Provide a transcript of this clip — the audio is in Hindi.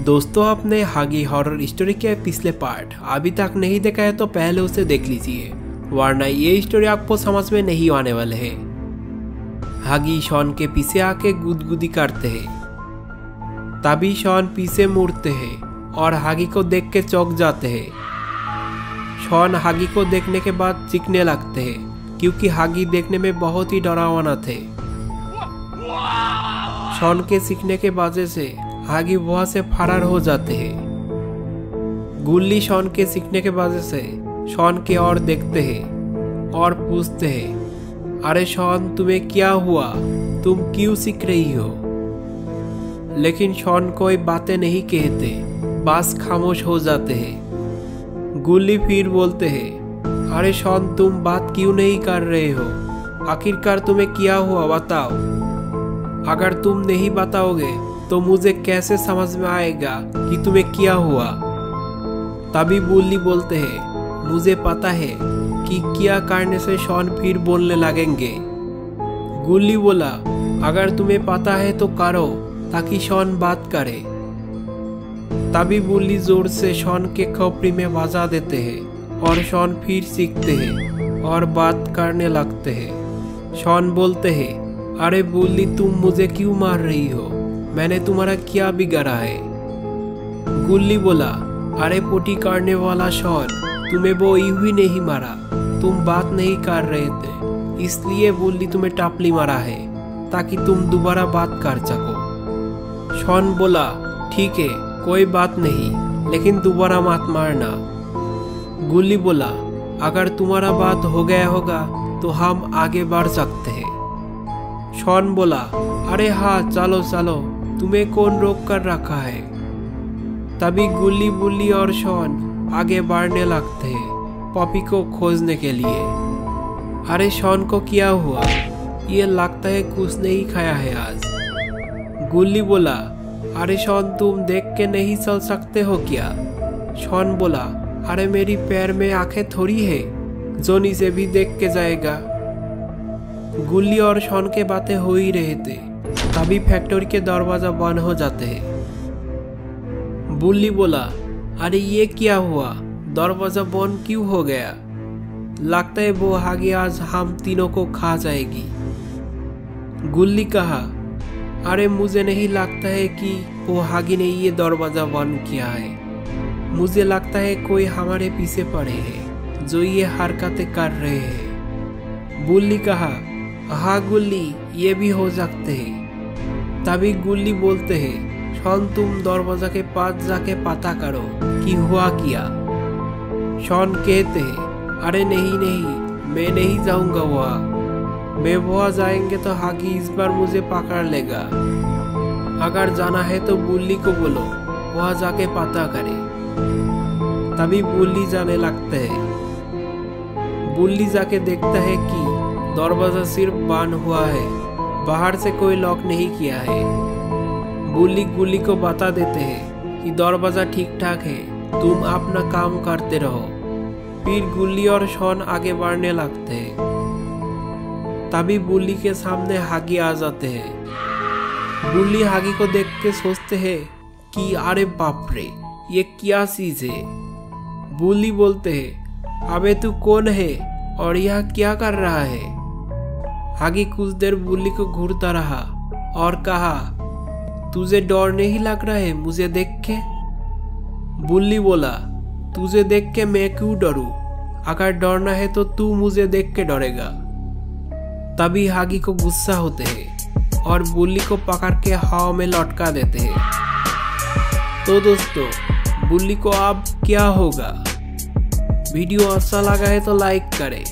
दोस्तों, आपने हागी हॉरर स्टोरी के पिछले पार्ट अभी तक नहीं देखा है तो पहले उसे देख लीजिए, वरना ये स्टोरी आपको समझ में नहीं आने वाले है। हागी शॉन के पीछे आके गुदगुदी करते हैं। तभी शॉन पीछे मुड़ते हैं और हागी को देख के चौंक जाते हैं। शॉन हागी को देखने के बाद चीखने लगते हैं क्योंकि हागी देखने में बहुत ही डरावना थे। शॉन के चीखने के वजह से हागी वहां से फरार हो जाते हैं। गुल्ली शॉन के चीखने के वजह से शॉन की ओर देखते हैं और पूछते हैं, अरे शॉन, तुम्हें क्या हुआ? तुम क्यों चीख रही हो? लेकिन शॉन कोई बातें नहीं कहते, बस खामोश हो जाते हैं। गुल्ली फिर बोलते हैं, अरे शॉन, तुम बात क्यों नहीं कर रहे हो? आखिरकार तुम्हें क्या हुआ, बताओ। अगर तुम नहीं बताओगे तो मुझे कैसे समझ में आएगा कि तुम्हें क्या हुआ? तभी गुल्ली बोलते हैं, मुझे पता है कि क्या करने से शॉन फिर बोलने लगेंगे। गुल्ली बोला, अगर तुम्हें पता है तो करो ताकि शॉन बात करे। तभी गुल्ली जोर से शॉन के खोपड़ी में बजा देते हैं और शॉन फिर सीखते हैं और बात करने लगते हैं। शॉन बोलते हैं, अरे गुल्ली, तुम मुझे क्यों मार रही हो? मैंने तुम्हारा क्या बिगाड़ा है? गुल्ली बोला, अरे पोटी करने वाला शॉन, तुम्हें वो यूं ही नहीं मारा, तुम बात नहीं कर रहे थे, इसलिए गुल्ली तुम्हें टापली मारा है ताकि तुम दोबारा बात कर सको। शॉन बोला, ठीक है, कोई बात नहीं, लेकिन दोबारा मत मारना। गुल्ली बोला, अगर तुम्हारा बात हो गया होगा तो हम आगे बढ़ सकते हैं। शॉन बोला, अरे हाँ, चलो चलो, तुम्हें कौन रोक कर रखा है? तभी गुल्ली, बुल्ली और शॉन आगे बढ़ने लगते हैं पॉपी को खोजने के लिए। अरे शॉन को क्या हुआ? ये लगता है कुछ नहीं खाया है आज। गुल्ली बोला, अरे शॉन, तुम देख के नहीं चल सकते हो क्या? शॉन बोला, अरे मेरी पैर में आंखें थोड़ी है जो नीचे भी देख के जाएगा। गुल्ली और शॉन के बातें हो ही रहे थे, तभी फैक्ट्री के दरवाजा बंद हो जाते हैं। बुल्ली बोला, अरे ये क्या हुआ? दरवाजा बंद क्यों हो गया? लगता है वो हागी आज हम तीनों को खा जाएगी। गुल्ली कहा, अरे मुझे नहीं लगता है कि वो हागी ने ये दरवाजा बंद किया है, मुझे लगता है कोई हमारे पीछे पड़े हैं जो ये हरकतें कर रहे हैं। बुल्ली कहा, हाँ गुल्ली, ये भी हो सकते हैं। तभी गुल्ली बोलते हैं, शॉन, तुम दरवाजा के पास जाके पता करो कि हुआ क्या। शॉन कहते हैं, अरे नहीं नहीं, मैं नहीं जाऊंगा वहाँ, मैं वहाँ जाएंगे तो हागी इस बार मुझे पकड़ लेगा। अगर जाना है तो बुल्ली को बोलो वहाँ जाके पता करे। तभी बुल्ली जाने लगते हैं। बुल्ली जाके देखता है कि दरवाजा सिर्फ बंद हुआ है, बाहर से कोई लॉक नहीं किया है। बुल्ली गुल्ली को बता देते हैं कि दरवाजा ठीक ठाक है, तुम अपना काम करते रहो। फिर गुल्ली और शॉन आगे बढ़ने लगते हैं। तभी बुल्ली के सामने हागी आ जाते हैं। बुल्ली हागी को देख के सोचते हैं कि अरे बाप रे, ये क्या चीज है? बुल्ली बोलते हैं, अबे तू कौन है और यह क्या कर रहा है? हागी कुछ देर बुल्ली को घूरता रहा और कहा, तुझे डर नहीं लग रहा है मुझे देख के? बुल्ली बोला, तुझे देख के मैं क्यों डरूं? अगर डरना है तो तू मुझे देख के डरेगा। तभी हागी को गुस्सा होते हैं और बुल्ली को पकड़ के हवा में लटका देते हैं। तो दोस्तों, बुल्ली को अब क्या होगा? वीडियो अच्छा लगा है तो लाइक करें।